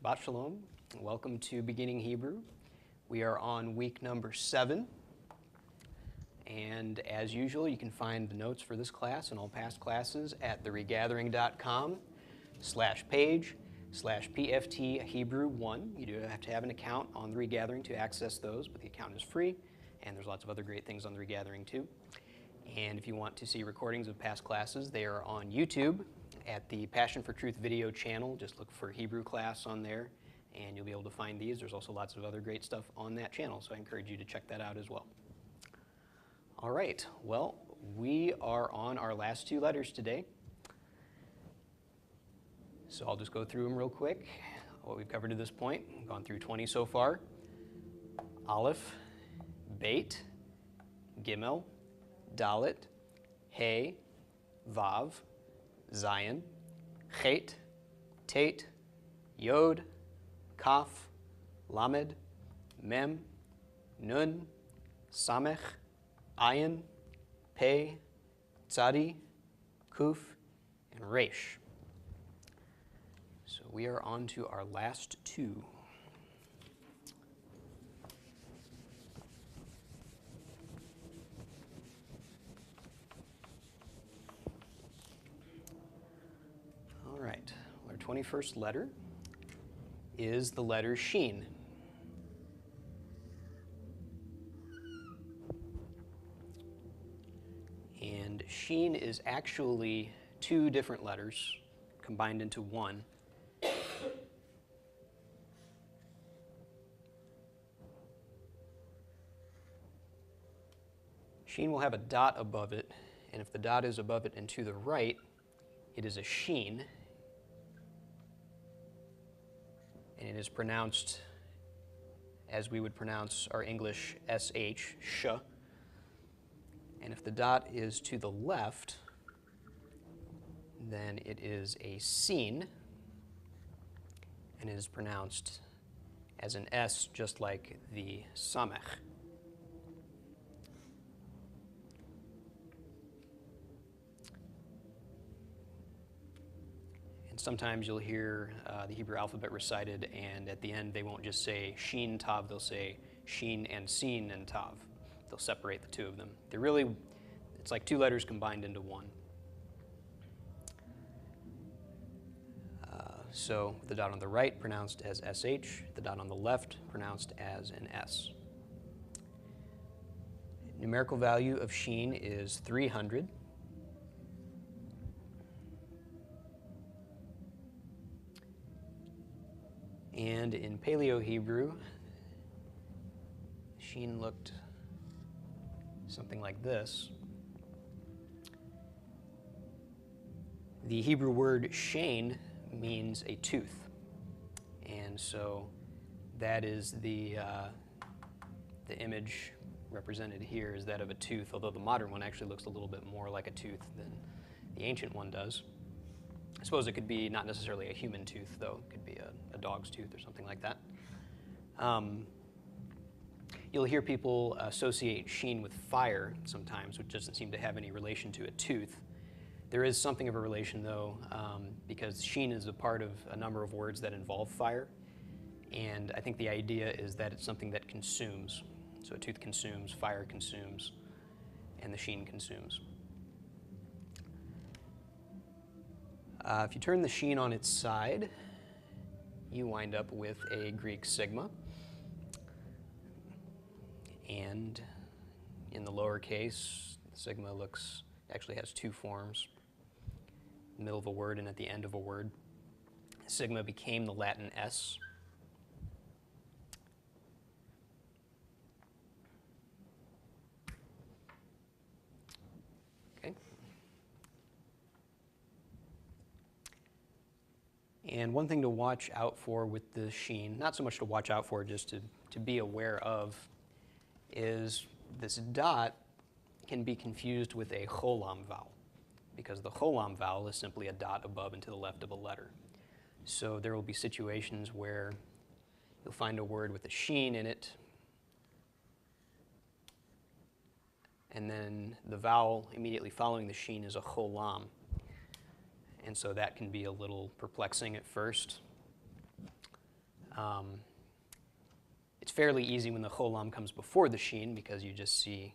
Shabbat Shalom. Welcome to Beginning Hebrew. We are on week number 7. And as usual, you can find the notes for this class and all past classes at theregathering.com/page/PFT Hebrew 1. You do have to have an account on The Regathering to access those, but the account is free, and there's lots of other great things on The Regathering too. And if you want to see recordings of past classes, they are on YouTube at the Passion for Truth video channel. Just look for Hebrew class on there, and you'll be able to find these. There's also lots of other great stuff on that channel, so I encourage you to check that out as well. All right, well, we are on our last 2 letters today. So I'll just go through them real quick, what we've covered to this point. We've gone through 20 so far. Aleph, Beit, Gimel, Dalet, Hey, Vav, Zayin, Chet, Tet, Yod, Kaf, Lamed, Mem, Nun, Samech, Ayin, Pei, Tzadi, Kuf, and Resh. So we are on to our last 2. All right, our 21st letter is the letter Shin. And Shin is actually 2 different letters combined into one. Shin will have a dot above it, and if the dot is above it and to the right, it is a Shin. And it is pronounced as we would pronounce our English SH, sh. And if the dot is to the left, then it is a sin, and it is pronounced as an S, just like the samech. And sometimes you'll hear the Hebrew alphabet recited, and at the end they won't just say Shin Tav, they'll say Shin and Sin and Tav. They'll separate the 2 of them. They're really, it's like 2 letters combined into one. So the dot on the right pronounced as SH, the dot on the left pronounced as an S. Numerical value of Shin is 300. And in Paleo-Hebrew, Shin looked something like this. The Hebrew word shein means a tooth, and so that is the image represented here is that of a tooth, although the modern one actually looks a little bit more like a tooth than the ancient one does. I suppose it could be not necessarily a human tooth, though. It could be a dog's tooth or something like that. You'll hear people associate Shin with fire sometimes, which doesn't seem to have any relation to a tooth. There is something of a relation, though, because Shin is a part of a number of words that involve fire, and I think the idea is that it's something that consumes. So a tooth consumes, fire consumes, and the Shin consumes. If you turn the Shin on its side, you wind up with a Greek sigma. And in the lowercase, the sigma actually has 2 forms, in the middle of a word and at the end of a word. Sigma became the Latin S. Okay. And one thing to watch out for with the Shin, not so much to watch out for, just to be aware of, is this dot can be confused with a cholam vowel, because the cholam vowel is simply a dot above and to the left of a letter. So there will be situations where you'll find a word with a Shin in it, and then the vowel immediately following the Shin is a cholam. And so that can be a little perplexing at first. It's fairly easy when the cholam comes before the sheen because you just see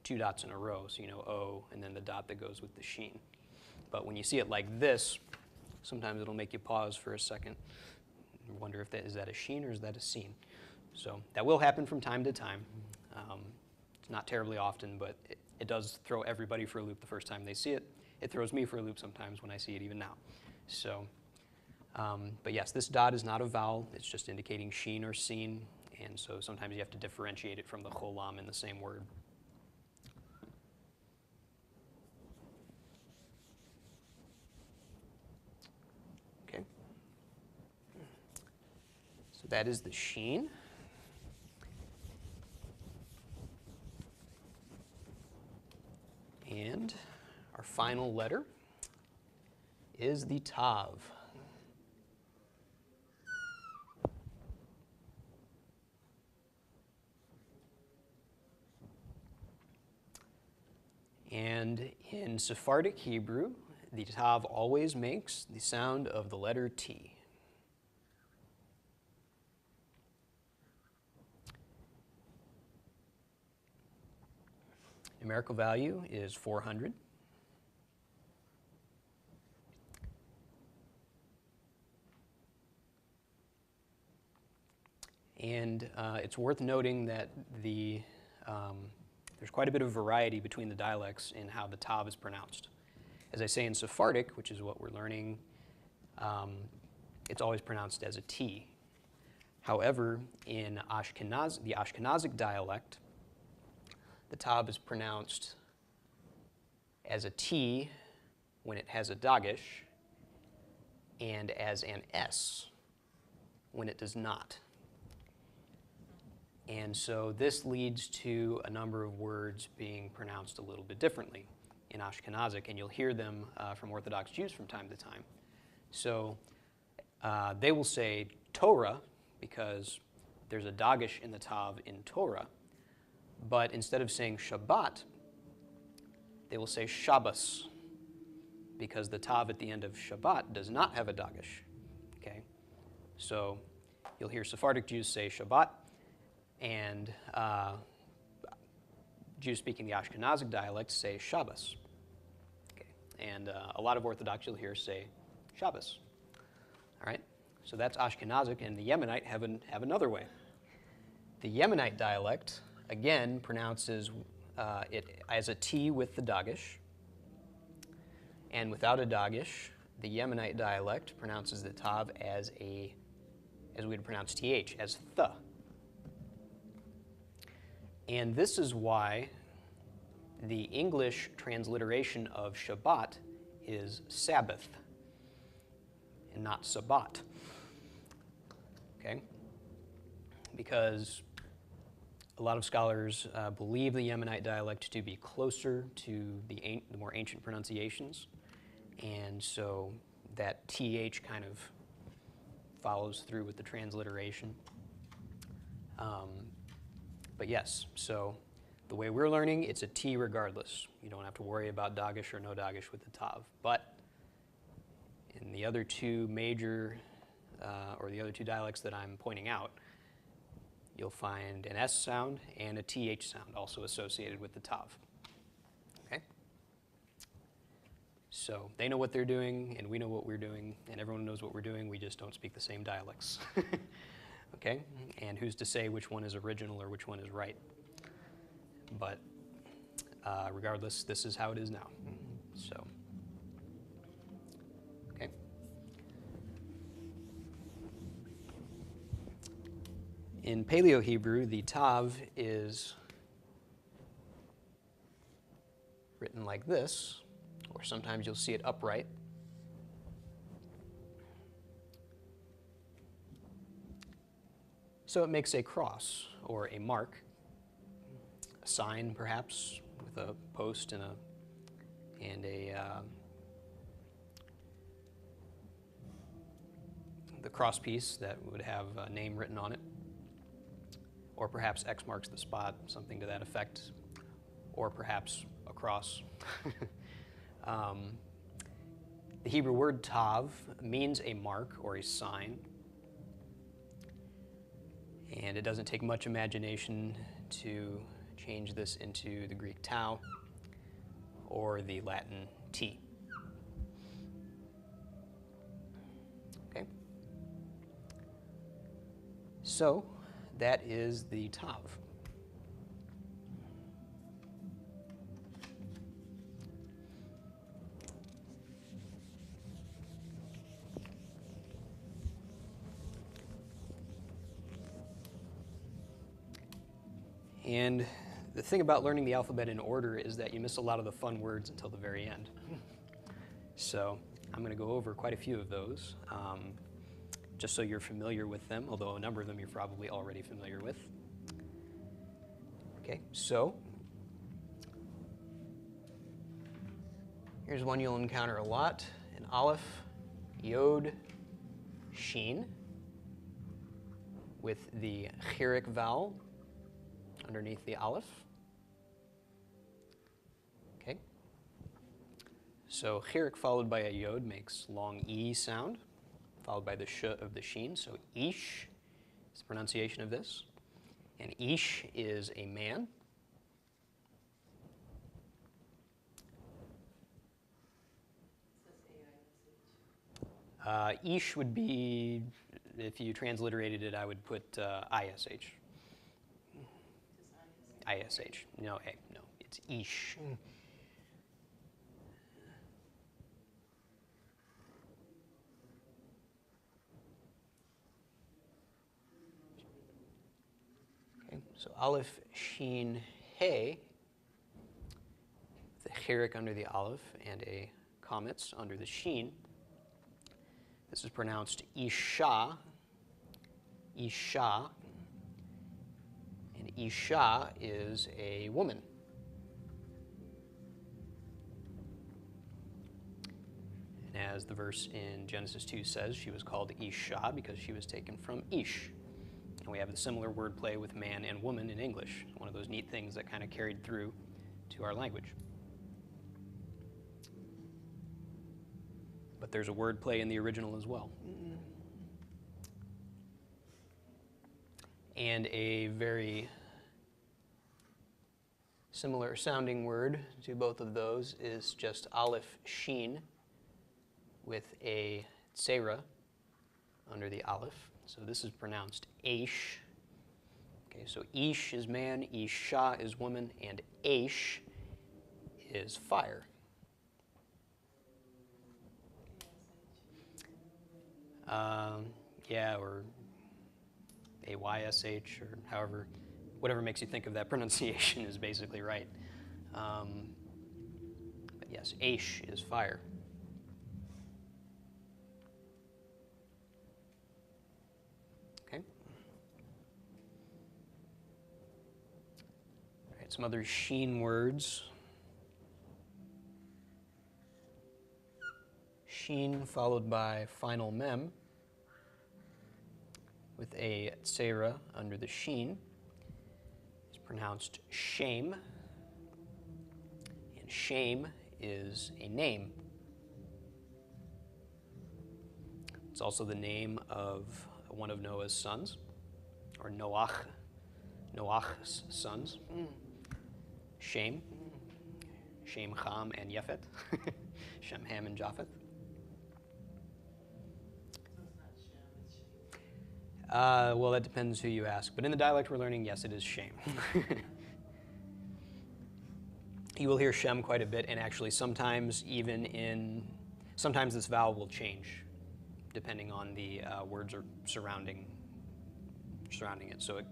two dots in a row, so you know O and then the dot that goes with the sheen. But when you see it like this, sometimes it'll make you pause for a second and wonder if is that a sheen or is that a seen. So that will happen from time to time. It's not terribly often, but it does throw everybody for a loop the first time they see it. It throws me for a loop sometimes when I see it even now. So, but yes, this dot is not a vowel. It's just indicating sheen or seen, and so sometimes you have to differentiate it from the cholam in the same word. Okay. So that is the sheen. And our final letter is the tav. And in Sephardic Hebrew, the tav always makes the sound of the letter T. Numerical value is 400. And it's worth noting that there's quite a bit of variety between the dialects in how the tav is pronounced. As I say, in Sephardic, which is what we're learning, it's always pronounced as a T. However, in the Ashkenazic dialect, the tav is pronounced as a T when it has a dagesh and as an S when it does not. And so this leads to a number of words being pronounced a little bit differently in Ashkenazic, and you'll hear them from Orthodox Jews from time to time. So they will say Torah because there's a dagesh in the tav in Torah, but instead of saying Shabbat, they will say Shabbos because the tav at the end of Shabbat does not have a dagesh. Okay, so you'll hear Sephardic Jews say Shabbat, and Jews speaking the Ashkenazic dialect say Shabbos. Okay. And a lot of Orthodox you'll hear say Shabbos. All right, so that's Ashkenazic, and the Yemenite have another way. The Yemenite dialect, again, pronounces it as a T with the dagesh, and without a dagesh, the Yemenite dialect pronounces the tav as we would pronounce th, as th. And this is why the English transliteration of Shabbat is Sabbath and not Sabbat. Okay? Because a lot of scholars believe the Yemenite dialect to be closer to the more ancient pronunciations, and so that th kind of follows through with the transliteration. But yes, so the way we're learning, it's a T regardless. You don't have to worry about dagesh or no dagesh with the tav. But in the other two major, or the other two dialects that I'm pointing out, you'll find an S sound and a TH sound also associated with the tav. Okay? So they know what they're doing, and we know what we're doing, and everyone knows what we're doing. We just don't speak the same dialects. Okay? And who's to say which one is original or which one is right? But regardless, this is how it is now. So, okay. In Paleo-Hebrew, the tav is written like this, or sometimes you'll see it upright. So it makes a cross or a mark, a sign perhaps with a post and the cross piece that would have a name written on it, or perhaps X marks the spot, something to that effect, or perhaps a cross. The Hebrew word tav means a mark or a sign. And it doesn't take much imagination to change this into the Greek tau or the Latin t. Okay. So that is the tav. And the thing about learning the alphabet in order is that you miss a lot of the fun words until the very end. So I'm going to go over quite a few of those, just so you're familiar with them, although a number of them you're probably already familiar with. Okay, so here's one you'll encounter a lot: an aleph, yod, sheen, with the chiric vowel underneath the aleph. Okay. So chiric followed by a yod makes long E sound, followed by the sh of the sheen. So ish is the pronunciation of this. And ish is a man. Ish would be, if you transliterated it, I would put ISH. ISH. No, A. No, it's ish. Okay, so aleph, sheen, he, the chiric under the aleph and a comets under the sheen. This is pronounced isha, isha, and isha is a woman. And as the verse in Genesis 2 says, she was called Isha because she was taken from Ish. And we have the similar wordplay with man and woman in English, one of those neat things that kind of carried through to our language. But there's a wordplay in the original as well. And a very similar sounding word to both of those is just aleph sheen with a tsera under the aleph. So this is pronounced aish. Okay, so ish is man, isha is woman, and aish is fire. Yeah, or AYSH, or however, whatever makes you think of that pronunciation is basically right. But yes, aish is fire. Okay. All right, some other sheen words. Sheen followed by final mem with a tsera under the sheen is pronounced shame, and shame is a name. It's also the name of one of Noah's sons, or Noach's sons. Shem, Shem, Ham, and Yafet. Shem, Ham, and Japheth. Well, that depends who you ask. But in the dialect we're learning, yes, it is Shem. You will hear Shem quite a bit, and actually sometimes sometimes this vowel will change depending on the words are surrounding it. So,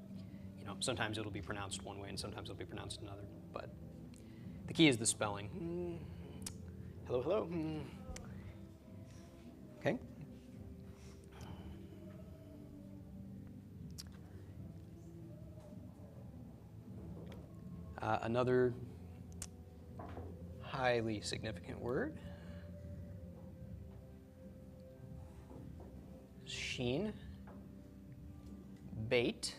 sometimes it'll be pronounced one way and sometimes it'll be pronounced another. But the key is the spelling. Hello, hello. Okay. Another highly significant word, sheen, bait,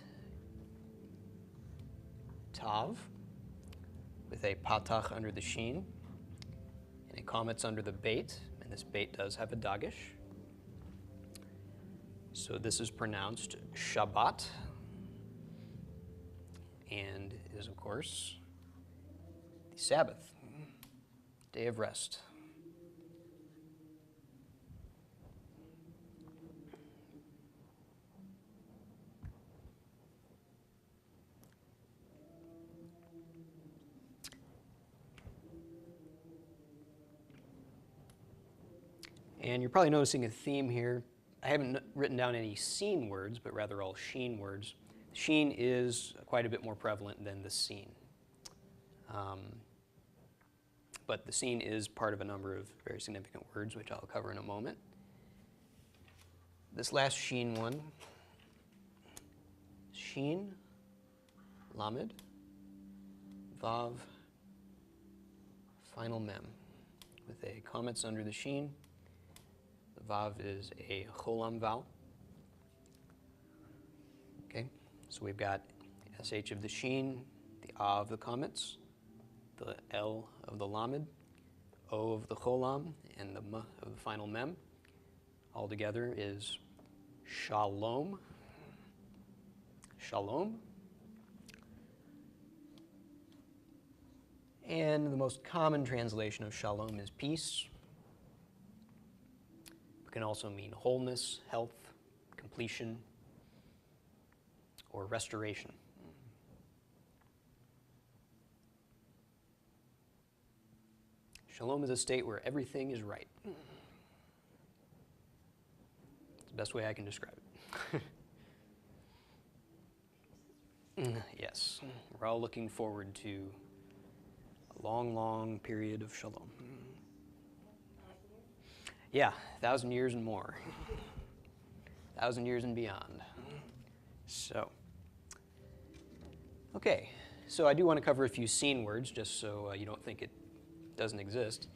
tav, with a patach under the sheen, and a comets under the bait, and this bait does have a dagish. So this is pronounced Shabbat, and is, of course, the Sabbath, day of rest. And you're probably noticing a theme here. I haven't written down any seen words, but rather all sheen words. Sheen is quite a bit more prevalent than the seen. But the seen is part of a number of very significant words, which I'll cover in a moment. This last sheen one, sheen, lamed, vav, final mem, with a comments under the sheen. The vav is a cholam vowel. Okay, so we've got sh of the sheen, the a of the comments, the l of the lamed, o of the cholam, and the m of the final mem. All together is shalom. Shalom. And the most common translation of shalom is peace. It can also mean wholeness, health, completion, or restoration. Shalom is a state where everything is right. It's the best way I can describe it. Yes, we're all looking forward to a long, long period of shalom. Yeah, 1,000 years and more. 1,000 years and beyond. So, okay, so I do want to cover a few seen words, just so you don't think it doesn't exist.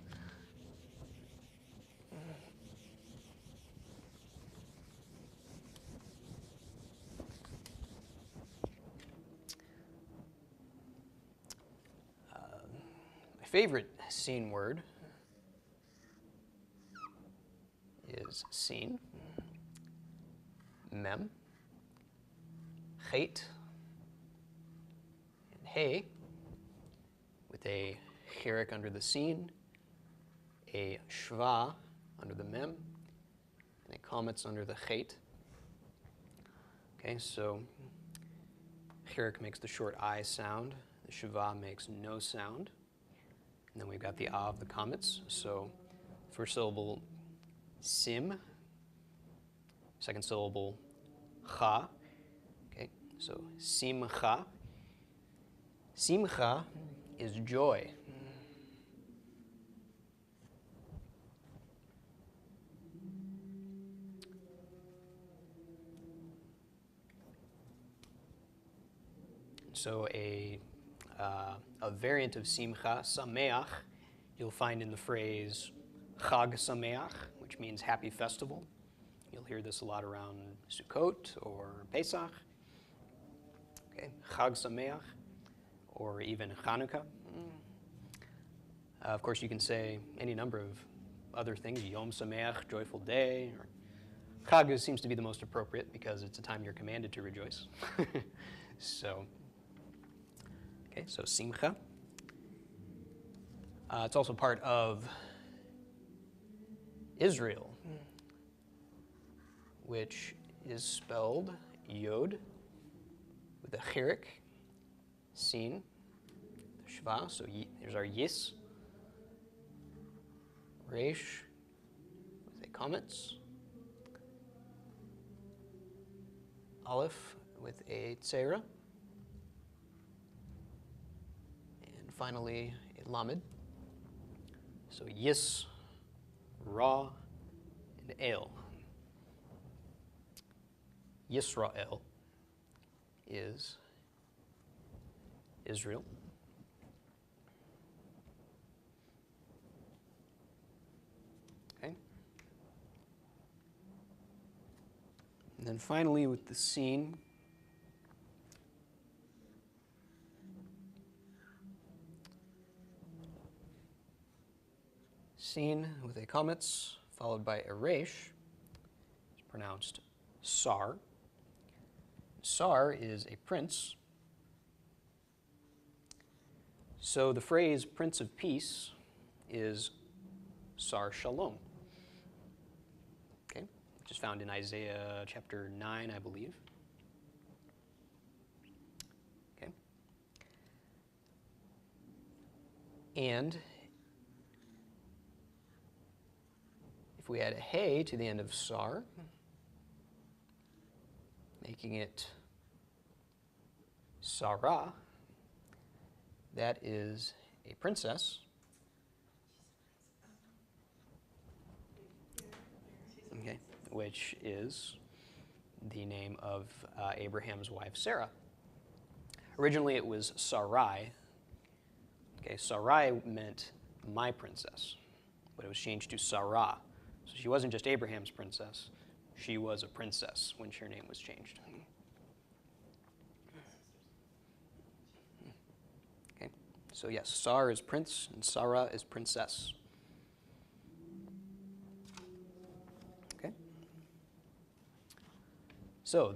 My favorite seen word is seen, mem, chet, and hey, with a chirik under the seen, a shva under the mem, and a comments under the chet. Okay, so chirik makes the short I sound, the shva makes no sound, and then we've got the a of the comments. So first syllable sim, second syllable cha. Okay, so simcha. Simcha is joy. So a variant of simcha, sameach, you'll find in the phrase Chag Sameach, which means happy festival. You'll hear this a lot around Sukkot or Pesach. Okay, Chag Sameach, or even Chanukah. Of course, you can say any number of other things, Yom Sameach, joyful day, or Chag seems to be the most appropriate because it's a time you're commanded to rejoice. So Simcha. It's also part of Israel, which is spelled Yod with a chirik, sin, the shva. So here's our Yis, Resh with a comments, Aleph with a tzera, and finally a lamed. So Yis, Ra, and El. Yisrael is Israel. Okay. And then finally with the seen, seen with a comments followed by a resh. It's pronounced sar. Sar is a prince, So the phrase Prince of Peace is Sar Shalom, okay, which is found in Isaiah chapter 9, I believe. Okay. And if we add a hey to the end of Sar, making it Sarah, that is a princess. Okay, which is the name of Abraham's wife, Sarah. Originally, it was Sarai. Okay, Sarai meant my princess, but it was changed to Sarah. So she wasn't just Abraham's princess. She was a princess when her name was changed. Okay, so yes, Sar is prince, and Sarah is princess. Okay. So,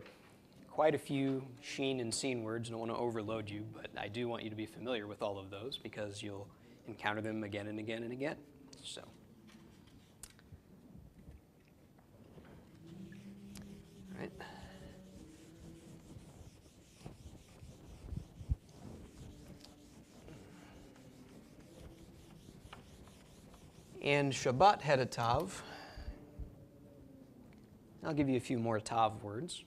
quite a few sheen and seen words. I don't want to overload you, but I do want you to be familiar with all of those because you'll encounter them again and again and again. So, all right. And Shabbat had a tav. I'll give you a few more tav words.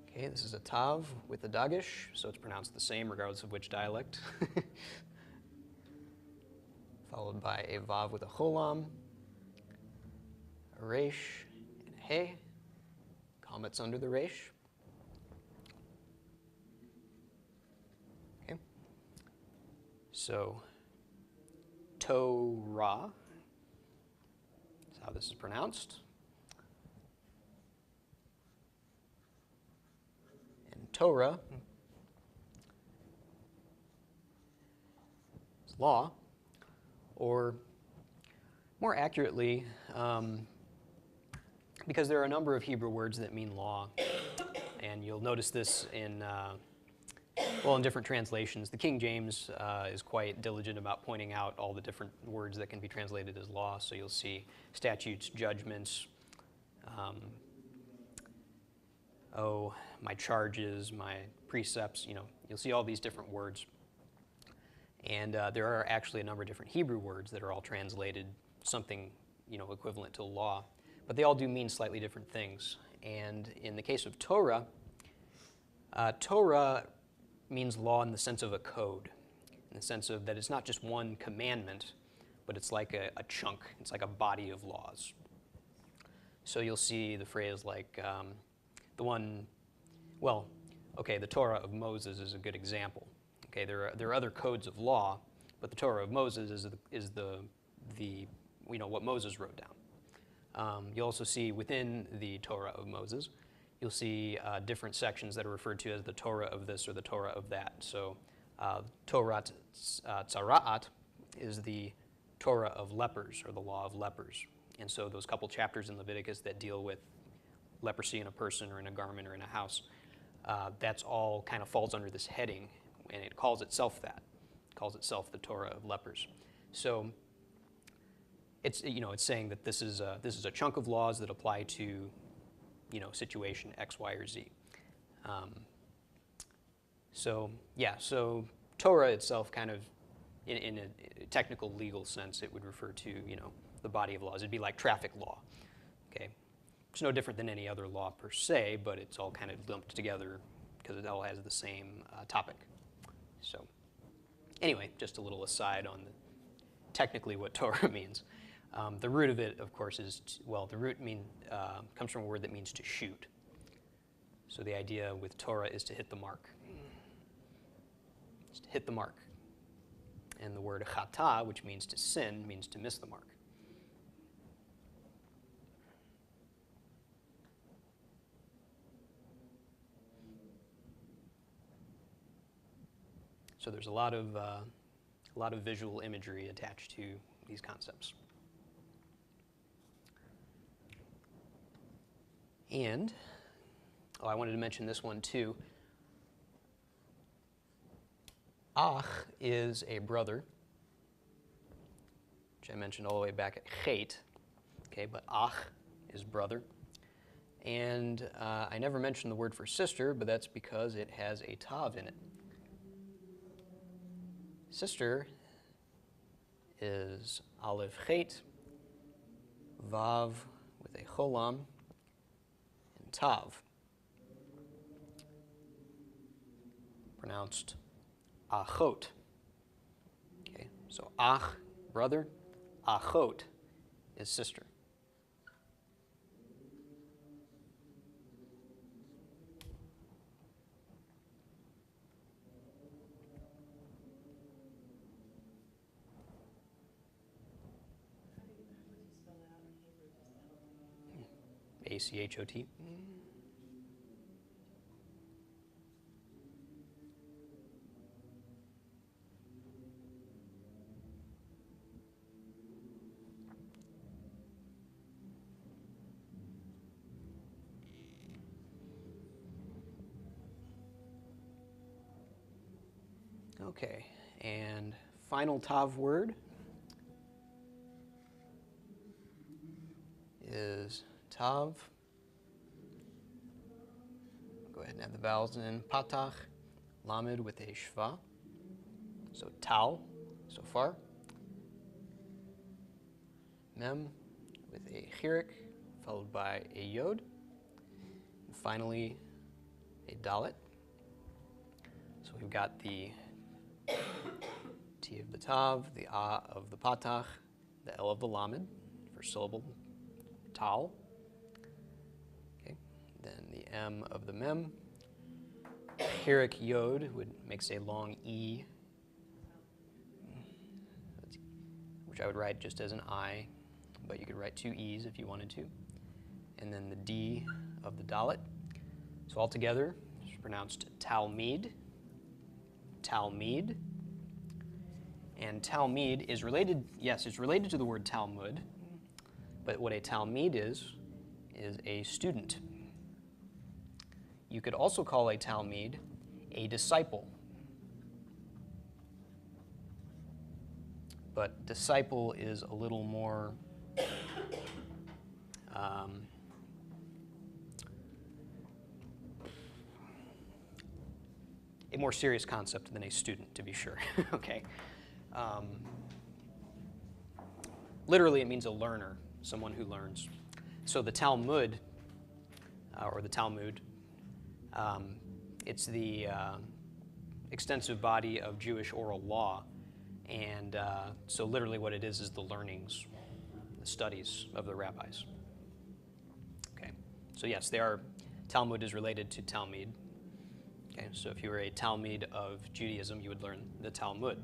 Okay, this is a tav with a dagish, so it's pronounced the same regardless of which dialect. Followed by a vav with a cholam, a resh, and a hey. Comments under the resh. Okay. So, Torah is how this is pronounced. And Torah is law, or more accurately, because there are a number of Hebrew words that mean law, and you'll notice this in different translations. The King James is quite diligent about pointing out all the different words that can be translated as law. So you'll see statutes, judgments, my charges, my precepts. You'll see all these different words. And there are actually a number of different Hebrew words that are all translated something, equivalent to law. But they all do mean slightly different things. And in the case of Torah, Torah means law in the sense of a code, in the sense of that it's not just one commandment, but it's like a chunk. It's like a body of laws. So you'll see the phrase like the Torah of Moses is a good example. Okay, there are other codes of law, but the Torah of Moses is what Moses wrote down. You'll also see within the Torah of Moses, you'll see different sections that are referred to as the Torah of this or the Torah of that. So Torah Tzara'at is the Torah of lepers or the law of lepers. And so those couple chapters in Leviticus that deal with leprosy in a person or in a garment or in a house, that's all kind of falls under this heading, and it calls itself that. It calls itself the Torah of lepers. So it's saying that this is a chunk of laws that apply to situation X, Y, or Z. So Torah itself kind of, in a technical legal sense, it would refer to the body of laws. It'd be like traffic law. Okay, it's no different than any other law per se, but it's all kind of lumped together because it all has the same topic. So anyway, just a little aside on technically what Torah means. The root of it, of course, the root comes from a word that means to shoot. So the idea with Torah is to hit the mark. It's to hit the mark. And the word chata, which means to sin, means to miss the mark. So there's a lot of visual imagery attached to these concepts. And I wanted to mention this one too. Ach is a brother, which I mentioned all the way back at Chet. Okay, but ach is brother. And I never mentioned the word for sister, but that's because it has a tav in it. Sister is aleph chet, vav with a cholam, and tav. Pronounced achot. Okay, so ach, brother, achot is sister. A-C-H-O-T. Okay, and final tav word is tav. Go ahead and add the vowels in. Patach, lamed with a shva. So tal, so far. Mem with a chirik, followed by a yod. And finally, a dalet. So we've got the T of the tav, the A of the patach, the L of the lamed, first syllable, tal. Okay, then the M of the mem. Chirik yod makes a long E, which I would write just as an I, but you could write two E's if you wanted to. And then the D of the dalet. So altogether, it's pronounced talmid, talmid. And talmid is related, yes, it's related to the word Talmud, but what a talmid is a student. You could also call a talmid a disciple. But disciple is a little more a more serious concept than a student, to be sure. Okay. Literally, it means a learner, someone who learns. So the Talmud, or the Talmud, it's the extensive body of Jewish oral law. And so literally what it is the learnings, the studies of the rabbis. Okay, so yes, Talmud is related to Talmud. Okay, so if you were a Talmud of Judaism, you would learn the Talmud.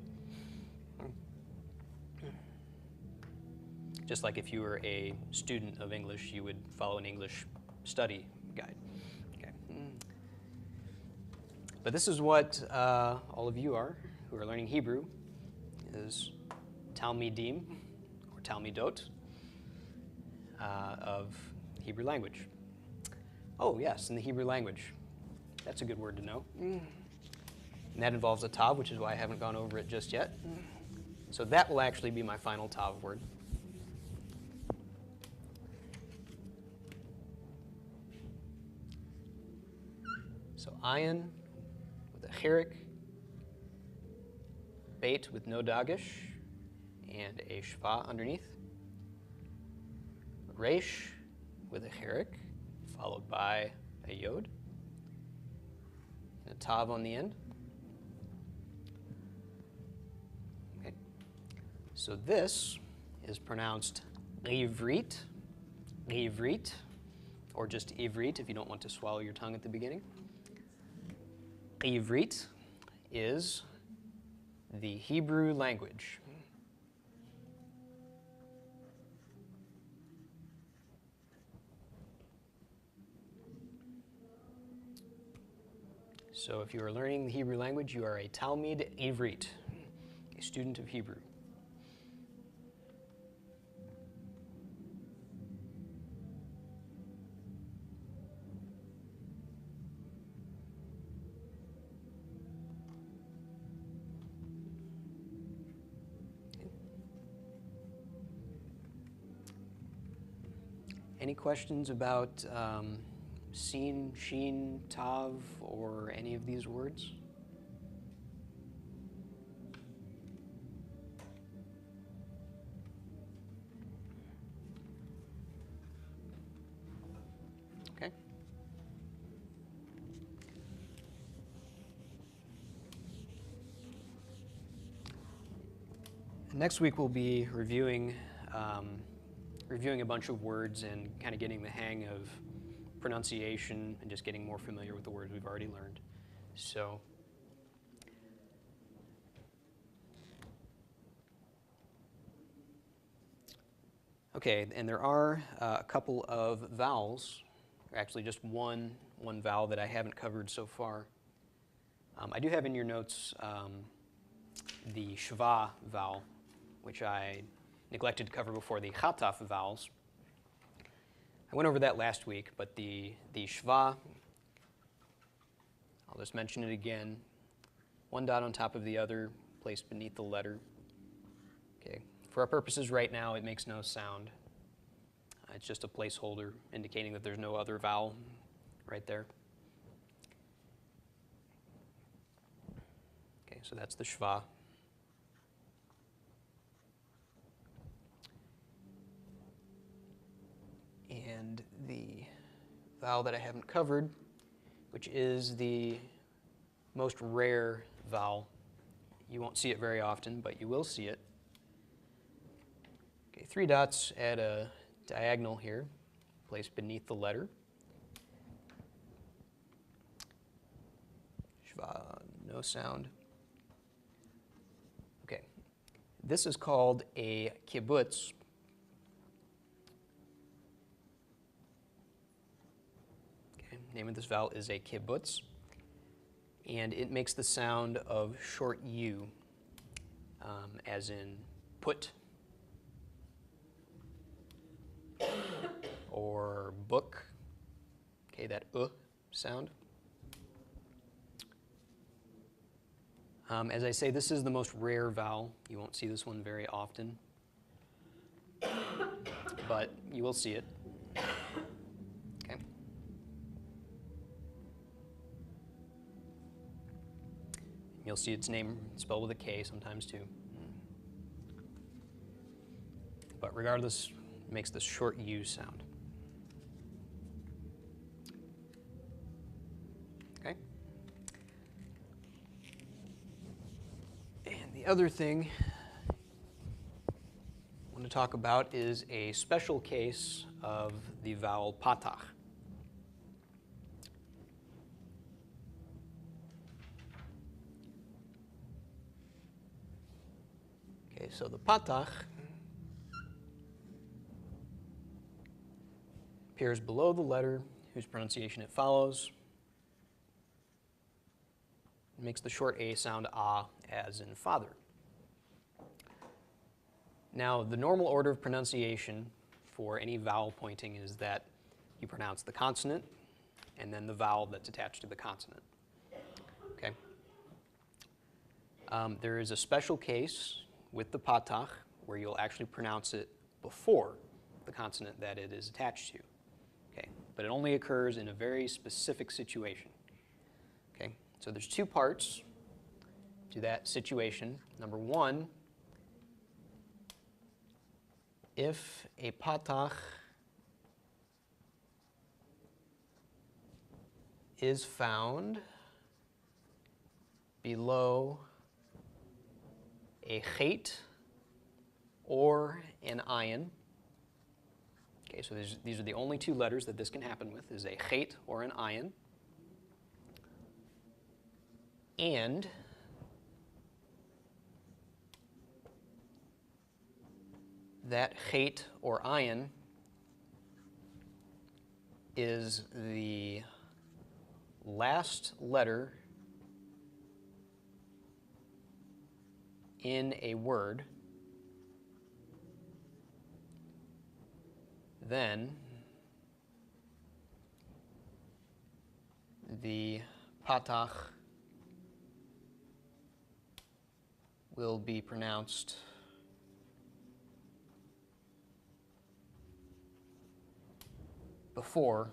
Just like if you were a student of English, you would follow an English study guide. Okay. But this is what all of you are who are learning Hebrew, is Talmidim, or Talmidot, of Hebrew language. Oh yes, in the Hebrew language. That's a good word to know. And that involves a tav, which is why I haven't gone over it just yet. So that will actually be my final tav word. So ayin with a chirik, bait with no dagish, and a shva underneath. Resh with a chirik, followed by a yod, and a tav on the end. Okay. So this is pronounced ivrit, ivrit, or just ivrit if you don't want to swallow your tongue at the beginning. Ivrit is the Hebrew language. So if you are learning the Hebrew language, you are a Talmid Ivrit, a student of Hebrew. Any questions about sin, shin, tav, or any of these words? Okay. Next week we'll be reviewing a bunch of words and kind of getting the hang of pronunciation and just getting more familiar with the words we've already learned. So, okay, and there are a couple of vowels, or actually just one vowel that I haven't covered so far. I do have in your notes the shva vowel, which I neglected to cover before, the chataf vowels. I went over that last week, but the shva, I'll just mention it again. One dot on top of the other, placed beneath the letter. Okay. For our purposes right now, it makes no sound. It's just a placeholder indicating that there's no other vowel right there. Okay, so that's the shva. And the vowel that I haven't covered, which is the most rare vowel. You won't see it very often, but you will see it. Okay, 3 dots at a diagonal here, placed beneath the letter. Shva, no sound. Okay, this is called a kibbutz. Name of this vowel is a kibbutz, and it makes the sound of short U, as in put or book. Okay, that sound. As I say, this is the most rare vowel. You won't see this one very often, but you will see it. You'll see its name spelled with a K sometimes too. But regardless, it makes this short U sound. Okay? And the other thing I want to talk about is a special case of the vowel patach. So the patach appears below the letter whose pronunciation it follows. It makes the short A sound ah, as in father. Now, the normal order of pronunciation for any vowel pointing is that you pronounce the consonant and then the vowel that's attached to the consonant. Okay? There is a special case with the patach, where you'll actually pronounce it before the consonant that it is attached to. Okay, but it only occurs in a very specific situation. Okay, so there's 2 parts to that situation. Number 1, if a patach is found below a chet or an ayin. Okay, so these are the only 2 letters that this can happen with, is a chet or an ayin. And that chet or ayin is the last letter in a word, then the patach will be pronounced before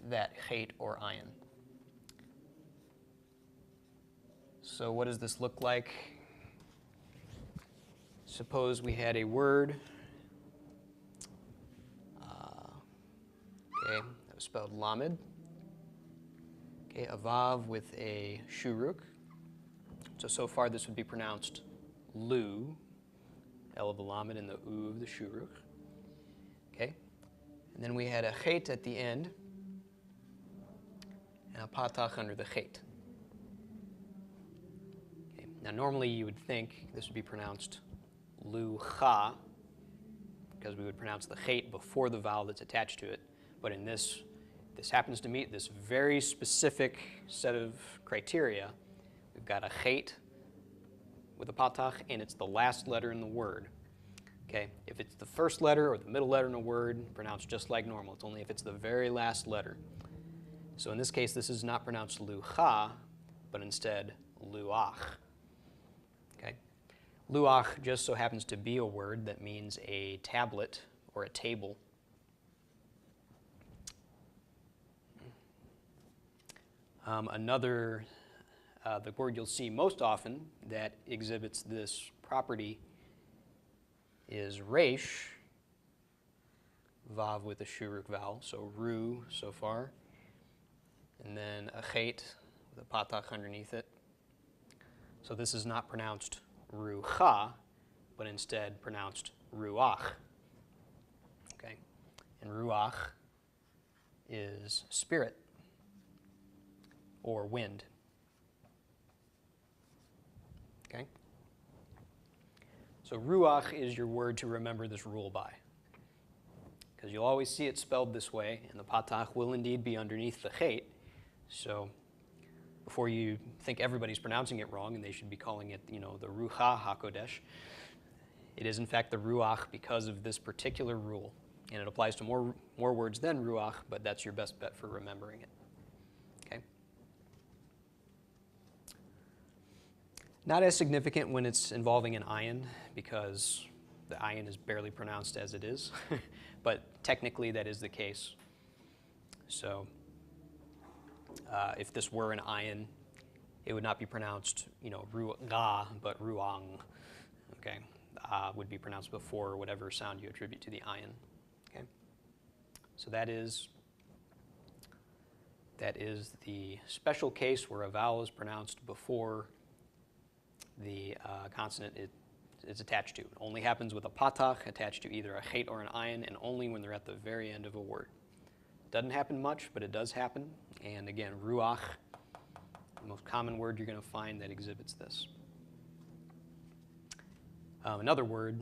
that chet or ayin. So what does this look like? Suppose we had a word, okay, that was spelled lamed, okay, a vav with a shuruk. So far this would be pronounced lu, L of the lamed and the u of the shuruk, okay? And then we had a chet at the end, and a patach under the chet. Okay. Now normally you would think this would be pronounced lu-cha, because we would pronounce the chet before the vowel that's attached to it. But in this happens to meet this very specific set of criteria. We've got a chet with a patach, and it's the last letter in the word. Okay? If it's the first letter or the middle letter in a word, pronounced just like normal. It's only if it's the very last letter. So in this case, this is not pronounced lu-cha, but instead luach. Okay? Luach just so happens to be a word that means a tablet or a table. The word you'll see most often that exhibits this property is resh, vav with a shuruk vowel, so ru so far, and then a chet with a patach underneath it. So this is not pronounced rucha, but instead pronounced ruach. Okay, and ruach is spirit or wind. Okay? So ruach is your word to remember this rule by, because you'll always see it spelled this way, and the patach will indeed be underneath the chet. So before you think everybody's pronouncing it wrong and they should be calling it, the Rucha HaKodesh, it is in fact the Ruach because of this particular rule. And it applies to more words than Ruach, but that's your best bet for remembering it. Okay? Not as significant when it's involving an ayin, because the ayin is barely pronounced as it is, but technically that is the case. So if this were an ayin, it would not be pronounced, ru'ga, but ruang. Okay, would be pronounced before whatever sound you attribute to the ayin. Okay, so that is the special case where a vowel is pronounced before the consonant it's attached to. It only happens with a patach attached to either a chet or an ayin, and only when they're at the very end of a word. Doesn't happen much, but it does happen. And again, ruach, the most common word you're going to find that exhibits this. Another word,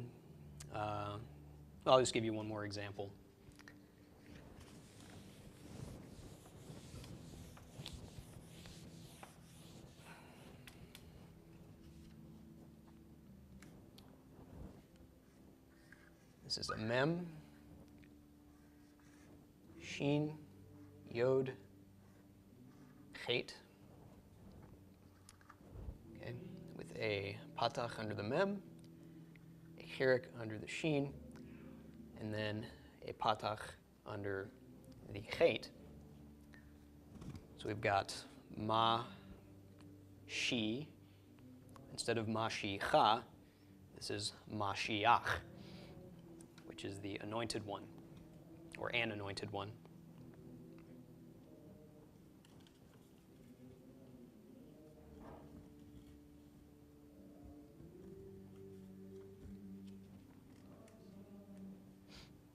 I'll just give you one more example. This is a mem, shin, yod, chet, okay, with a patach under the mem, a chirik under the shin, and then a patach under the chet. So we've got ma, shi, instead of ma, shi, cha, this is ma, shiach, which is the anointed one, or an anointed one.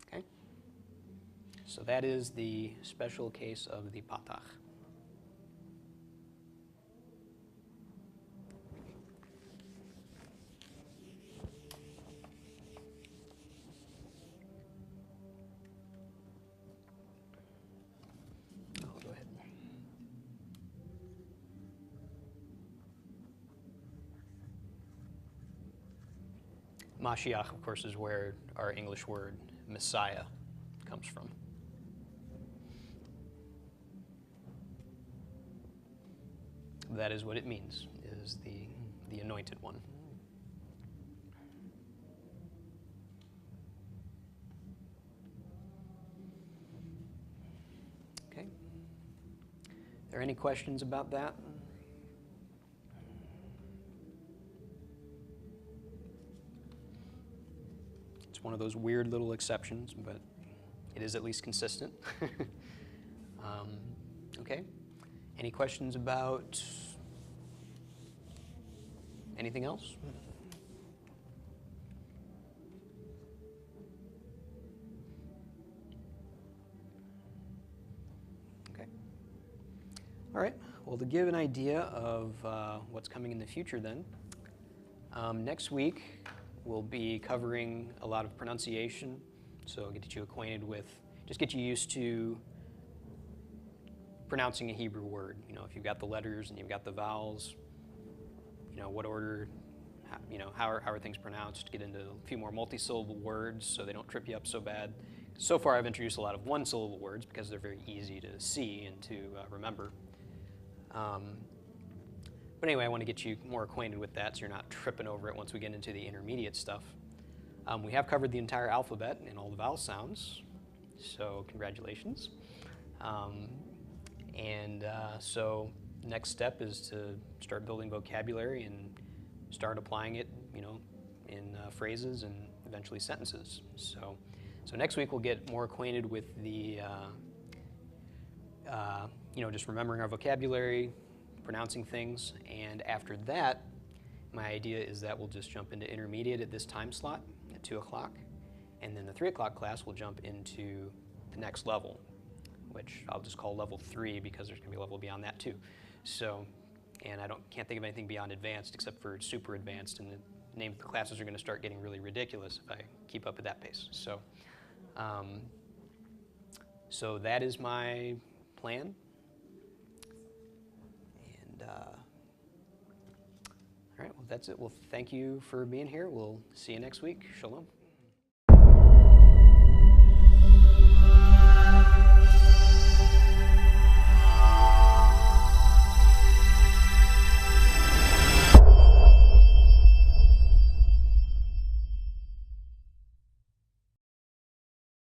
Okay? So that is the special case of the patach. Mashiach, of course, is where our English word Messiah comes from. That is what it means, is the anointed one. there any questions about that? It's one of those weird little exceptions, but it is at least consistent. Okay. Any questions about anything else? Okay. All right. Well, to give an idea of what's coming in the future then, next week we'll be covering a lot of pronunciation, so get you acquainted with, just get you used to pronouncing a Hebrew word. You know, if you've got the letters and you've got the vowels, you know, what order, how are things pronounced, get into a few more multi-syllable words so they don't trip you up so bad. So far I've introduced a lot of one-syllable words because they're very easy to see and to remember. But anyway, I want to get you more acquainted with that so you're not tripping over it once we get into the intermediate stuff. We have covered the entire alphabet and all the vowel sounds, so congratulations. So next step is to start building vocabulary and start applying it, you know, in phrases and eventually sentences. So next week we'll get more acquainted with the, you know, just remembering our vocabulary, pronouncing things, and after that, my idea is that we'll just jump into intermediate at this time slot at 2 o'clock, and then the 3 o'clock class will jump into the next level, which I'll just call level 3 because there's going to be a level beyond that too. So, and I can't think of anything beyond advanced except for super advanced, and the name of the classes are going to start getting really ridiculous if I keep up at that pace. So, so that is my plan. And all right, well, that's it. Well, thank you for being here. We'll see you next week. Shalom.